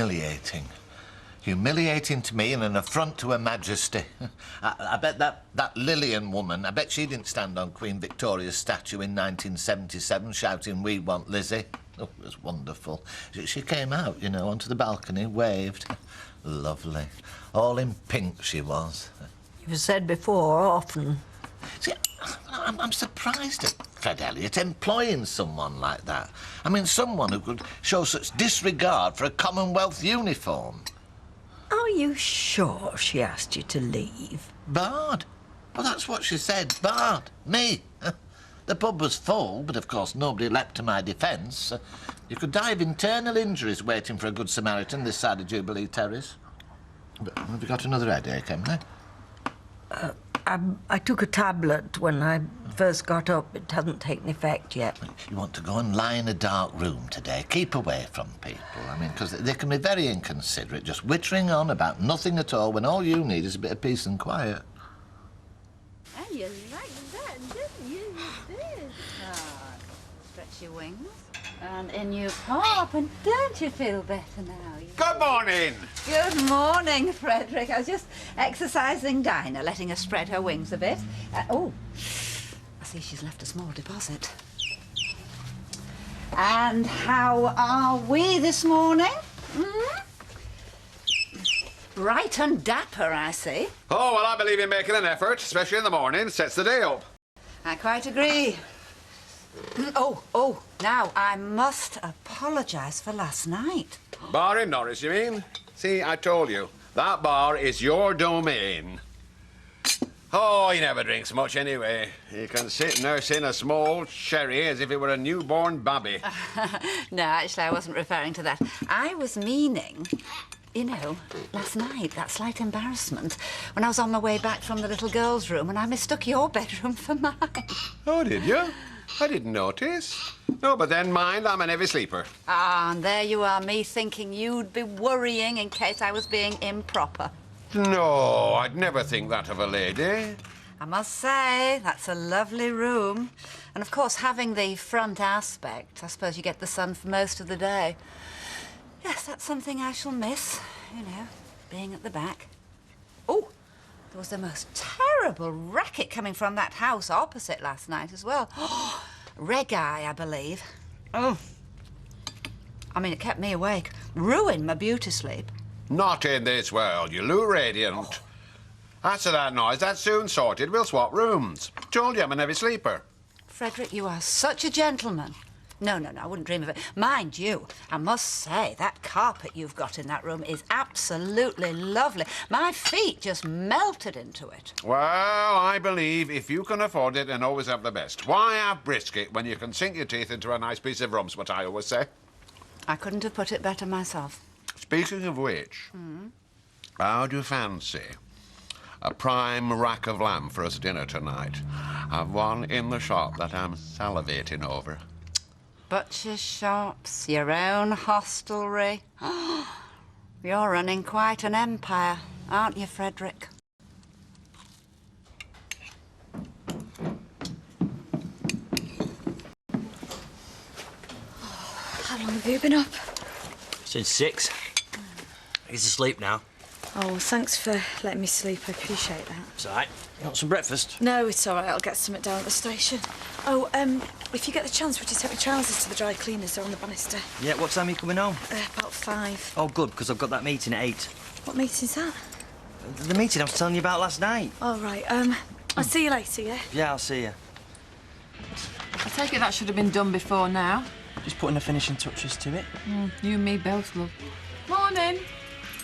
humiliating. Humiliating to me and an affront to Her Majesty. I bet that Lillian woman, I bet she didn't stand on Queen Victoria's statue in 1977 shouting, "We want Lizzie." Oh, it was wonderful. She came out, you know, onto the balcony, waved. Lovely. All in pink she was. You've said before, often. See, I'm surprised at Fred Elliott employing someone like that. I mean, someone who could show such disregard for a Commonwealth uniform. Are you sure she asked you to leave? Barred. Well, that's what she said. Barred. Me. The pub was full, but of course nobody leapt to my defence. You could die of internal injuries waiting for a good Samaritan this side of Jubilee Terrace. But have you got another headache, Emily? I took a tablet when I first got up. It hasn't taken effect yet. You want to go and lie in a dark room today. Keep away from people. I mean, because they can be very inconsiderate, just wittering on about nothing at all when all you need is a bit of peace and quiet. And you liked that, didn't you? You did. Ah, stretch your wings and in you pop, and don't you feel better now? Good morning. Good morning, Frederick. I was just exercising Dinah, letting her spread her wings a bit. Oh, I see she's left a small deposit. And how are we this morning? Bright and dapper, I see. Oh, well, I believe in making an effort, especially in the morning. Sets the day up. I quite agree. Oh, now, I must apologise for last night. Bar in Norris, you mean? See, I told you. That bar is your domain. Oh, he never drinks much anyway. He can sit nursing a small sherry as if it were a newborn babby. No, actually, I wasn't referring to that. I was meaning, you know, last night, that slight embarrassment, when I was on my way back from the little girl's room and I mistook your bedroom for mine. Oh, did you? I didn't notice. No, but then mind, I'm an heavy sleeper. Ah, and there you are, me thinking you'd be worrying in case I was being improper. No, I'd never think that of a lady. I must say, that's a lovely room. And, of course, having the front aspect, I suppose you get the sun for most of the day. Yes, that's something I shall miss, you know, being at the back. Oh, there was the most terrible racket coming from that house opposite last night as well. Reggae, I believe. Oh. I mean, it kept me awake. Ruined my beauty sleep. Not in this world. You look radiant. As to that noise, that's soon sorted. We'll swap rooms. Told you I'm an heavy sleeper. Frederick, you are such a gentleman. No, I wouldn't dream of it. Mind you, I must say, that carpet you've got in that room is absolutely lovely. My feet just melted into it. Well, I believe if you can afford it, then always have the best. Why have brisket when you can sink your teeth into a nice piece of rum's what I always say. I couldn't have put it better myself. Speaking of which, how do you fancy a prime rack of lamb for us dinner tonight? I've one in the shop that I'm salivating over. Butcher's shops, your own hostelry. You're running quite an empire, aren't you, Frederick? How long have you been up? Since 6. He's asleep now. Oh, thanks for letting me sleep. I appreciate that. It's all right. You want some breakfast? No, it's all right. I'll get something down at the station. Oh, if you get the chance, would you take my trousers to the dry cleaners? They're on the banister. Yeah, what time are you coming home? About 5. Oh, good, because I've got that meeting at 8. What meeting's that? The meeting I was telling you about last night. Oh, right. I'll see you later, yeah? Yeah, I'll see you. I take it that should have been done before now. Just putting the finishing touches to it. You and me both, love. Morning.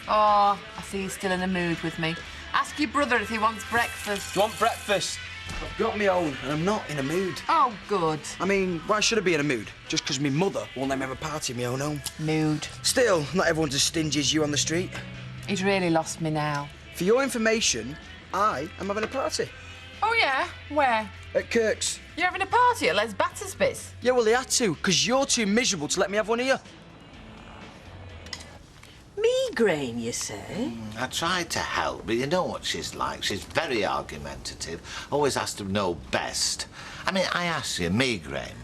Oh, I see you're still in a mood with me. Ask your brother if he wants breakfast. Do you want breakfast? I've got my own, and I'm not in a mood. Oh, good. I mean, why should I be in a mood? Just because my mother won't let me have a party in my own home. Mood. Still, not everyone's as stingy as you on the street. He's really lost me now. For your information, I am having a party. Oh, yeah? Where? At Kirk's. You're having a party at Les Battersby's? Yeah, well, they had to, because you're too miserable to let me have one here. Migraine, you say? I tried to help, but you know what she's like. She's very argumentative, always has to know best. I mean, I asked you, migraine,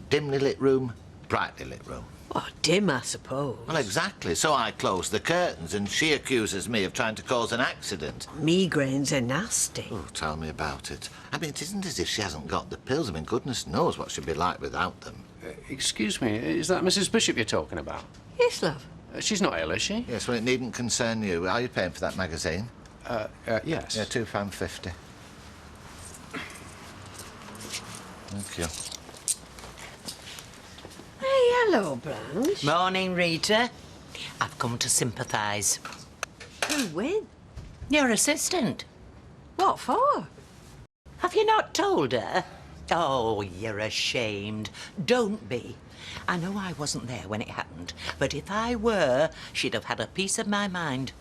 dimly lit room, brightly lit room. Oh, dim, I suppose. Well, exactly. So I close the curtains and she accuses me of trying to cause an accident. Migraines are nasty. Oh, tell me about it. I mean, it isn't as if she hasn't got the pills. I mean, goodness knows what she'd be like without them. Excuse me, is that Mrs. Bishop you're talking about? Yes, love. She's not ill, is she? Yes, well, it needn't concern you. Are you paying for that magazine? Yes. Yeah, £2.50. Thank you. Hey, hello, Blanche. Morning, Rita. I've come to sympathise. Who with? Your assistant. What for? Have you not told her? Oh, you're ashamed. Don't be. I know I wasn't there when it happened, but if I were, she'd have had a piece of my mind.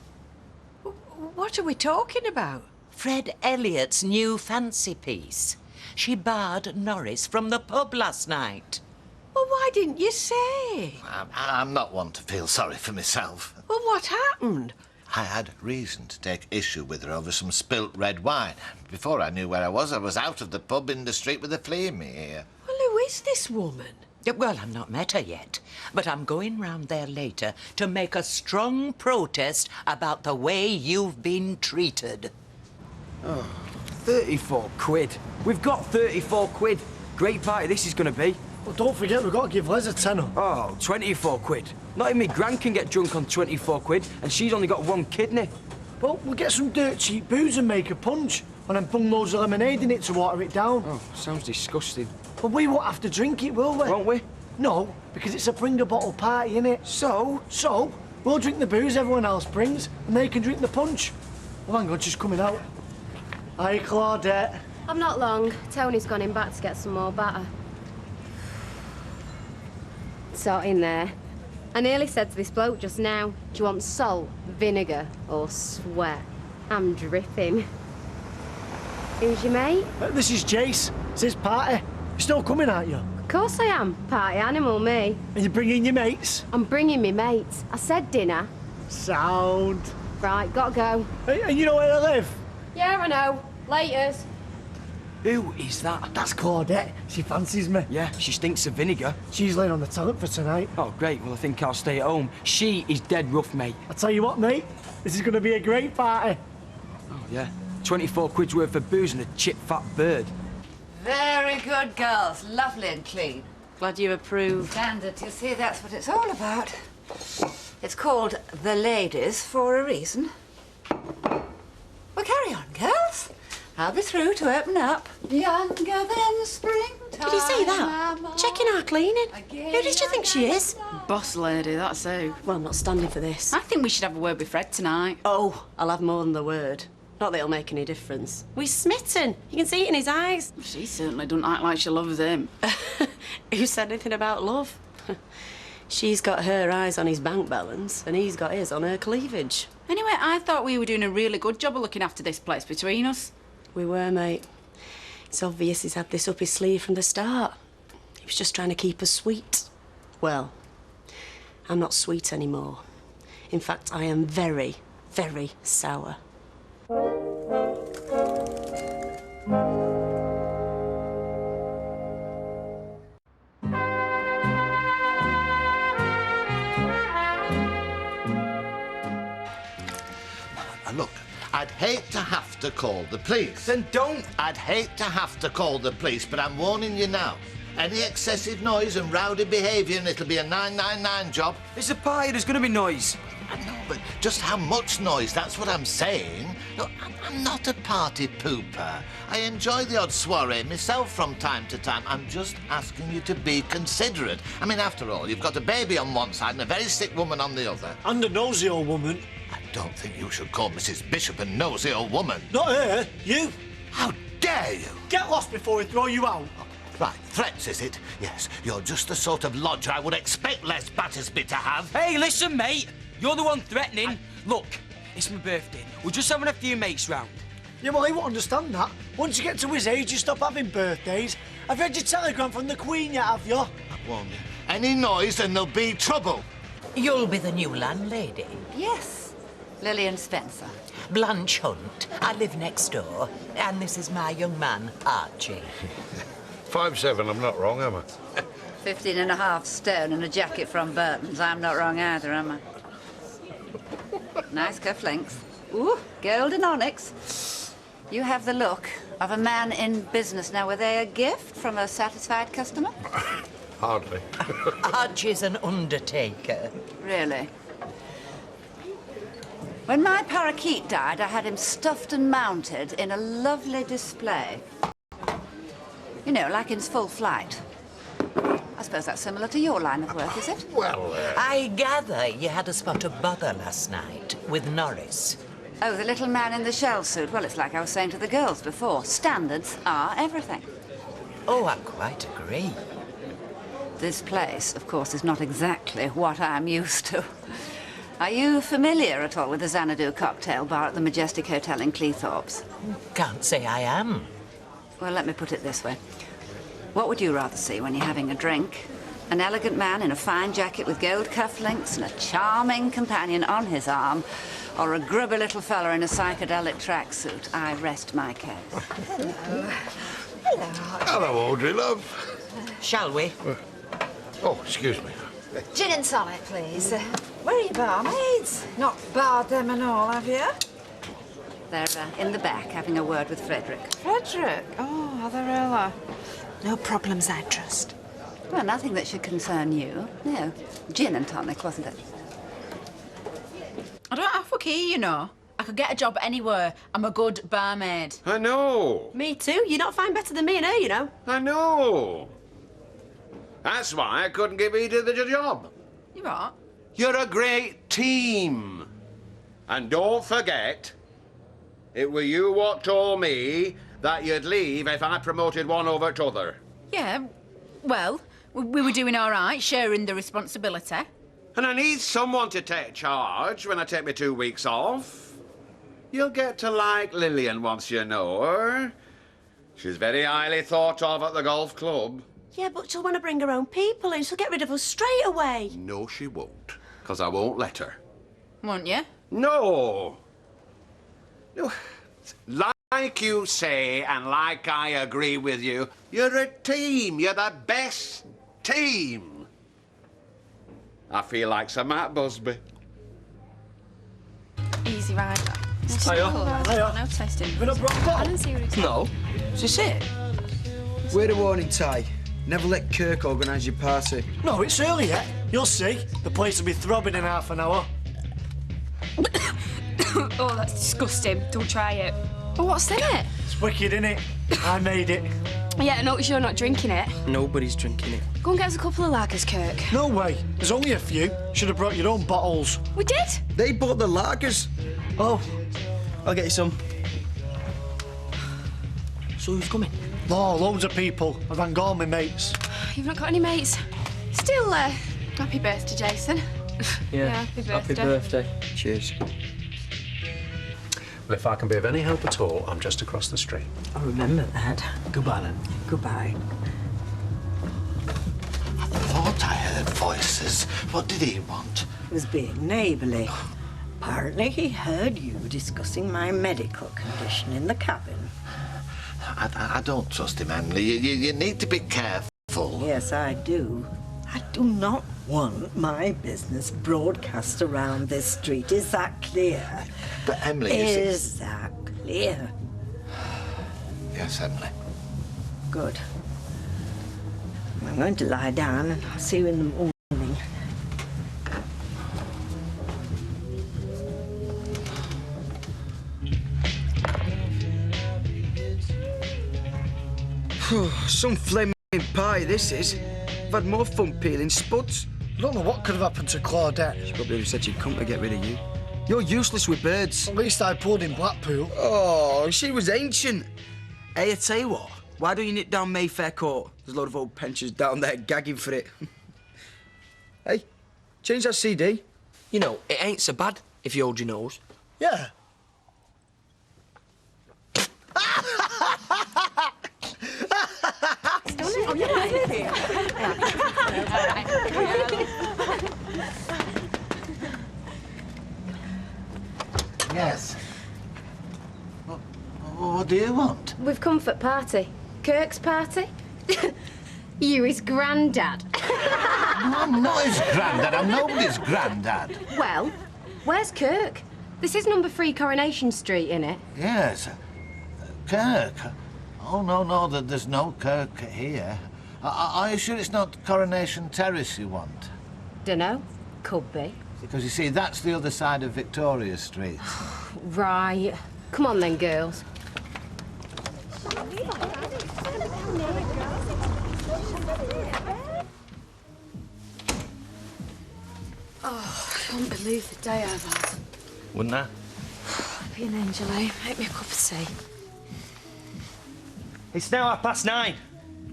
What are we talking about? Fred Elliott's new fancy piece. She barred Norris from the pub last night. Well, why didn't you say? I'm not one to feel sorry for myself. Well, what happened? I had reason to take issue with her over some spilt red wine. Before I knew where I was out of the pub in the street with a flea in me ear. Well, who is this woman? Well, I've not met her yet, but I'm going round there later to make a strong protest about the way you've been treated. Oh, 34 quid. We've got 34 quid. Great party this is going to be. Well, don't forget, we've got to give Les a tenner. Oh, 24 quid. Not even my gran can get drunk on 24 quid, and she's only got one kidney. Well, we'll get some dirt cheap booze and make a punch, and then bung loads of lemonade in it to water it down. Oh, sounds disgusting. But we won't have to drink it, will we? Won't we? No, because it's a bring-a-bottle party, innit? So, we'll drink the booze everyone else brings, and they can drink the punch. Well, hang on, she's coming out. Hi, Claudette. I'm not long. Tony's gone in back to get some more batter. So, in there. I nearly said to this bloke just now, do you want salt, vinegar, or sweat? I'm dripping. Who's your mate? This is Jace. It's his party. You're still coming, aren't you? Of course I am. Party animal, me. And you're bringing your mates? I'm bringing me mates. I said dinner. Sound. Right, gotta go. Hey, and you know where I live? Yeah, I know. Laters. Who is that? That's Claudette. She fancies me. Yeah, she stinks of vinegar. She's laying on the talent for tonight. Oh, great. Well, I think I'll stay at home. She is dead rough, mate. I'll tell you what, mate. This is going to be a great party. Oh, yeah. 24 quid's worth of booze and a chip-fat bird. Very good, girls. Lovely and clean. Glad you approve. Standard, you see, that's what it's all about. It's called The Ladies for a reason. Well, carry on, girls. I'll be through to open up. Younger than springtime. Did you see that? Checking our cleaning. Who did you think she is? Boss lady, that's who. Well, I'm not standing for this. I think we should have a word with Fred tonight. Oh, I'll have more than the word. Not that it'll make any difference. We're smitten. You can see it in his eyes. She certainly doesn't act like she loves him. Who said anything about love? She's got her eyes on his bank balance, and he's got his on her cleavage. Anyway, I thought we were doing a really good job of looking after this place between us. We were, mate. It's obvious he's had this up his sleeve from the start. He was just trying to keep us sweet. Well, I'm not sweet anymore. In fact, I am very, very sour. Look, I'd hate to have to call the police. Then don't. I'd hate to have to call the police, but I'm warning you now. Any excessive noise and rowdy behaviour and it'll be a 999 job. It's a party, there's going to be noise. I know, but just how much noise, that's what I'm saying. Look, I'm not a party pooper. I enjoy the odd soiree myself from time to time. I'm just asking you to be considerate. I mean, after all, you've got a baby on one side and a very sick woman on the other. And a nosy old woman. I don't think you should call Mrs. Bishop a nosy old woman. Not her, you. How dare you? Get lost before we throw you out. Right, threats, is it? Yes, you're just the sort of lodger I would expect Les Battersby to have. Hey, listen, mate. You're the one threatening. Look, it's my birthday. We're just having a few mates round. Yeah, well, he won't understand that. Once you get to his age, you stop having birthdays. Have you had your telegram from the Queen yet, have you? I warn you. Any noise and there'll be trouble. You'll be the new landlady. Yes, Lillian Spencer. Blanche Hunt. I live next door. And this is my young man, Archie. 5'7", I'm not wrong, am I? 15.5 stone and a jacket from Burton's. I'm not wrong either, am I? Nice cufflinks. Ooh, gold and onyx. You have the look of a man in business. Now, were they a gift from a satisfied customer? Hardly. Archie's an undertaker. Really? When my parakeet died, I had him stuffed and mounted in a lovely display. You know, like in full flight. I suppose that's similar to your line of work, is it? Well, I gather you had a spot of bother last night with Norris. Oh, the little man in the shell suit. Well, it's like I was saying to the girls before. Standards are everything. Oh, I quite agree. This place, of course, is not exactly what I'm used to. Are you familiar at all with the Xanadu cocktail bar at the Majestic Hotel in Cleethorpes? Can't say I am. Well, let me put it this way. What would you rather see when you're having a drink? An elegant man in a fine jacket with gold cufflinks and a charming companion on his arm, or a grubby little fella in a psychedelic tracksuit? I rest my case. Hello, Audrey, love. Shall we? Oh, excuse me. Gin and tonic, please. Where are your barmaids? Not barred them and all, have you? They're in the back having a word with Frederick. Frederick? Oh, are they really? No problems, I trust. Well, nothing that should concern you. No. Gin and tonic, wasn't it? I don't have a key, you know. I could get a job anywhere. I'm a good barmaid. I know. Me too. You're not fine better than me and her, you know. I know. That's why I couldn't give Edith the job. You what? You're a great team. And don't forget, it were you what told me that you'd leave if I promoted one over t'other. Yeah, well, we were doing all right, sharing the responsibility. And I need someone to take charge when I take me 2 weeks off. You'll get to like Lillian once you know her. She's very highly thought of at the golf club. Yeah, but she'll want to bring her own people in. She'll get rid of us straight away. No, she won't, because I won't let her. Won't you? No. No. Like you say, and like I agree with you, you're a team. You're the best team. I feel like Sir Matt Busby. Easy rider. Hiya. Hiya. No tasting. Have you not brought a bottle? I didn't see what it No. Is this it? Wear the warning tie. Never let Kirk organise your party. No, it's early yet. You'll see. The place will be throbbing in half an hour. Oh, that's disgusting. Don't try it. Oh, what's in it? It's wicked, innit? I made it. Yeah, I notice you're not drinking it. Nobody's drinking it. Go and get us a couple of lagers, Kirk. No way. There's only a few. Should have brought your own bottles. We did? They bought the lagers. Oh. I'll get you some. So who's coming? Oh, loads of people. I've rang all my mates. You've not got any mates? Still, happy birthday, Jason. Yeah. Happy birthday. Happy birthday. Cheers. Well, if I can be of any help at all, I'm just across the street. I remember that. Goodbye, then. Goodbye. I thought I heard voices. What did he want? He was being neighbourly. Apparently he heard you discussing my medical condition in the cabin. I don't trust him, Emily. You need to be careful. Yes, I do. I do not want my business broadcast around this street. Is that clear? But Emily, you see... Is that clear? Yes, Emily. Good. I'm going to lie down and I'll see you in the morning. Some flaming pie, this is. I've had more fun peeling spuds. I don't know what could have happened to Claudette. She probably said she'd come to get rid of you. You're useless with birds. At least I pulled in Blackpool. Oh, she was ancient. Hey, I tell you what, why don't you nip down Mayfair Court? There's a lot of old pensioners down there gagging for it. Hey, change that CD. You know, it ain't so bad if you hold your nose. Yeah. Yes. What do you want? We've come for party. Kirk's party. You his granddad. I'm not his granddad. I'm nobody's granddad. Well, where's Kirk? This is number 3 Coronation Street, innit? Yes. Kirk? Oh, no, there's no Kirk here. Are you sure it's not Coronation Terrace you want? Dunno. Could be. Because, you see, that's the other side of Victoria Street. Right. Come on then, girls. Oh, I can't believe the day I've had. Wouldn't I? Be an angel, eh? Make me a cup of tea. It's now 9:30.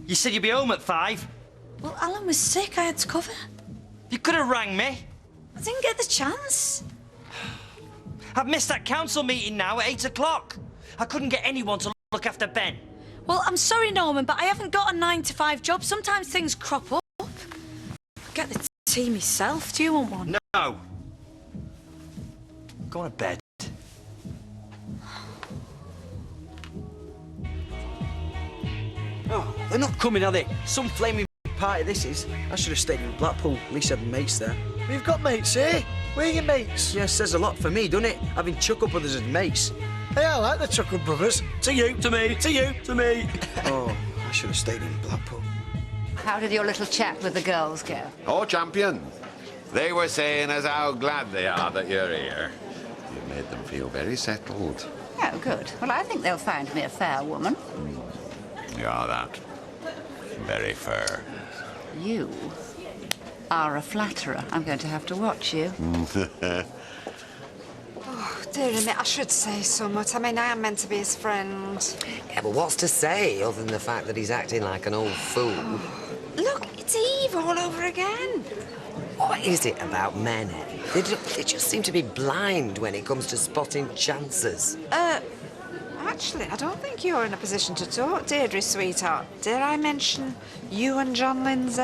You said you'd be home at 5. Well, Alan was sick. I had to cover. You could have rang me. I didn't get the chance. I've missed that council meeting now at 8 o'clock. I couldn't get anyone to look after Ben. Well, I'm sorry, Norman, but I haven't got a 9-to-5 job. Sometimes things crop up. I'll get the tea myself. Do you want one? No. Go on to bed. Oh, they're not coming, are they? Some flaming party this is. I should have stayed in Blackpool. At least I had mates there. We've got mates here. Where are your mates? Yeah, says a lot for me, doesn't it? Having Chuckle Brothers as mates. Hey, I like the Chuckle Brothers. To you. To me. To you. To me. Oh, I should have stayed in Blackpool. How did your little chat with the girls go? Oh, champion. They were saying as how glad they are that you're here. You've made them feel very settled. Oh, good. Well, I think they'll find me a fair woman. You are that. Very fair. You are a flatterer. I'm going to have to watch you. Oh, dear me, I should say somewhat. I mean, I am meant to be his friend. Yeah, but what's to say other than the fact that he's acting like an old fool? Look, it's Eve all over again. What is it about men? They just seem to be blind when it comes to spotting chances. Actually, I don't think you're in a position to talk, Deirdre, sweetheart. Dare I mention you and John Lindsay?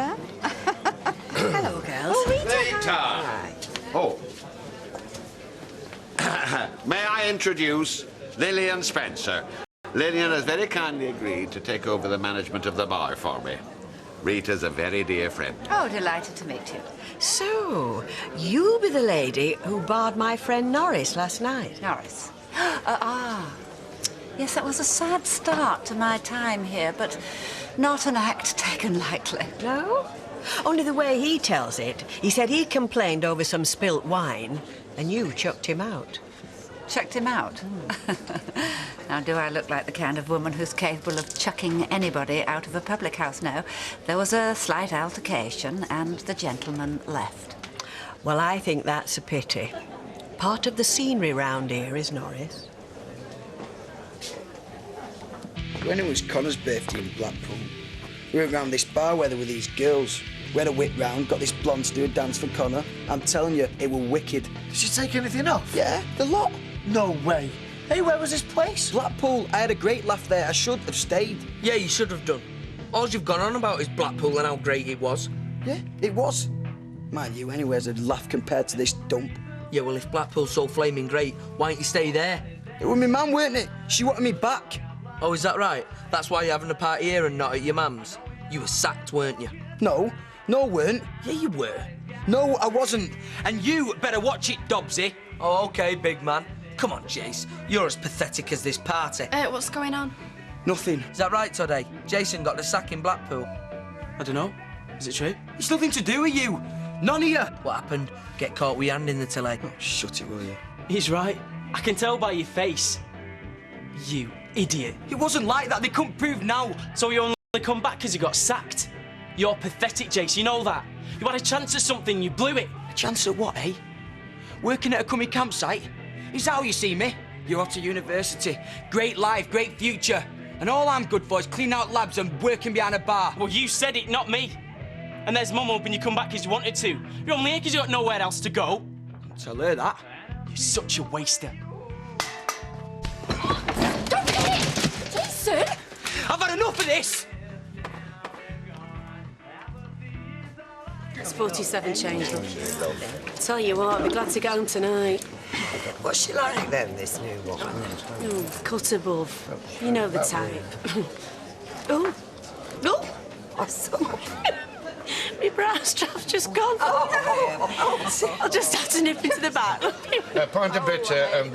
Hello, girls. Oh, Rita! Oh. May I introduce Lillian Spencer? Lillian has very kindly agreed to take over the management of the bar for me. Rita's a very dear friend. Oh, delighted to meet you. So, you'll be the lady who barred my friend Norris last night? Norris? Yes, that was a sad start to my time here, but not an act taken lightly. No? Only the way he tells it, he said he complained over some spilt wine, and you chucked him out. Chucked him out? Now, do I look like the kind of woman who's capable of chucking anybody out of a public house? No. There was a slight altercation, and the gentleman left. Well, I think that's a pity. Part of the scenery round here is Norris. When it was Connor's birthday in Blackpool, we went round this bar weather with these girls. We had a whip round, got this blonde to do a dance for Connor. I'm telling you, it were wicked. Did she take anything off? Yeah, the lot. No way. Hey, where was this place? Blackpool. I had a great laugh there. I should have stayed. Yeah, you should have done. All you've gone on about is Blackpool and how great it was. Yeah, it was. Mind you, anywhere's a laugh compared to this dump. Yeah, well, if Blackpool's so flaming great, why don't you stay there? It was my mum, weren't it? She wanted me back. Oh, is that right? That's why you're having a party here and not at your mum's? You were sacked, weren't you? No, weren't. Yeah, you were. No, I wasn't. And you better watch it, Dobbsy. Oh, OK, big man. Come on, Jace. You're as pathetic as this party. What's going on? Nothing. Is that right, today? Jason got the sack in Blackpool. I don't know. Is it true? It's nothing to do with you. None of you. What happened? Get caught with your hand in the tilly. Oh, shut it, will you? He's right. I can tell by your face. You idiot. It wasn't like that. They couldn't prove now. So you only come back because you got sacked? You're pathetic, Jace. You know that. You had a chance at something, you blew it. A chance at what, eh? Working at a crummy campsite? Is that how you see me? You're off to university. Great life, great future. And all I'm good for is cleaning out labs and working behind a bar. Well, you said it, not me. And there's Mum hoping you come back because you wanted to. You're only here because you got nowhere else to go. Tell her that. You're such a waster. Don't hit it! Jason! I've had enough of this! It's 47 change. Tell you what, I'll be glad to go home tonight. What's she like then, this new woman? Oh, cut above. You know the type. Oh. I'm sorry. My bra strap's just gone. I'll just have to nip into the back. Pint a bit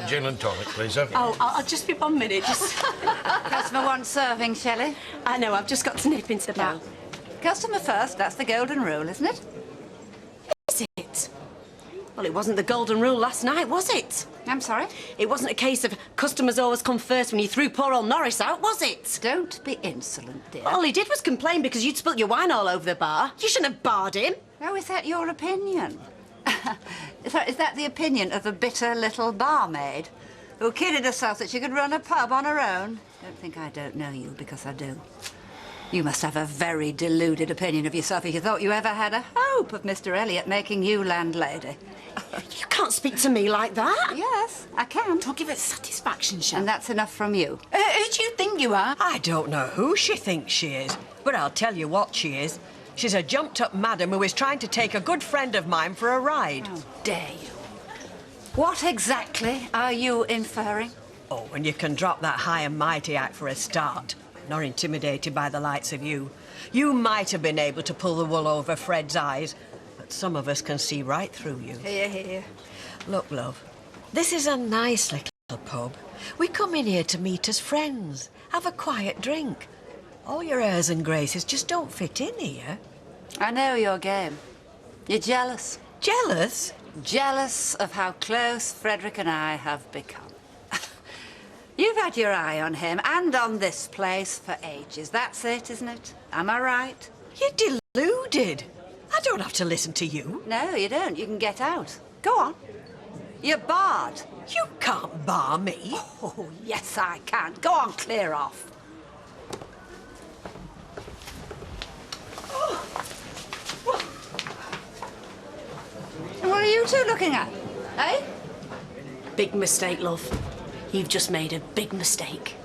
gin and tonic, please, sir. Oh, I'll just be 1 minute. Just. Customer wants serving, Shelley. I know, I've just got to nip into the back. Customer first, that's the golden rule, isn't it? Is it? Well, it wasn't the golden rule last night, was it? I'm sorry? It wasn't a case of customers always come first when you threw poor old Norris out, was it? Don't be insolent, dear. All he did was complain because you'd spilt your wine all over the bar. You shouldn't have barred him. Oh, is that your opinion? Is that the opinion of a bitter little barmaid who kidded herself that she could run a pub on her own? Don't think I don't know you, because I do. You must have a very deluded opinion of yourself if you thought you ever had a hope of Mr. Elliot making you landlady. You can't speak to me like that. Yes, I can. Don't give it satisfaction, Shell. And that's enough from you. Who do you think you are? I don't know who she thinks she is, but I'll tell you what she is. She's a jumped-up madam who is trying to take a good friend of mine for a ride. How dare you? What exactly are you inferring? Oh, and you can drop that high and mighty act for a start. Not intimidated by the likes of you. You might have been able to pull the wool over Fred's eyes, but some of us can see right through you. Hear, hear. Look, love, this is a nice little pub. We come in here to meet as friends, have a quiet drink. All your airs and graces just don't fit in here. I know your game. You're jealous. Jealous? Jealous of how close Frederick and I have become. You've had your eye on him and on this place for ages. That's it, isn't it? Am I right? You're deluded. I don't have to listen to you. No, you don't. You can get out. Go on. You're barred. You can't bar me. Oh, yes, I can. Go on, clear off. What are you two looking at? Eh? Big mistake, love. You've just made a big mistake.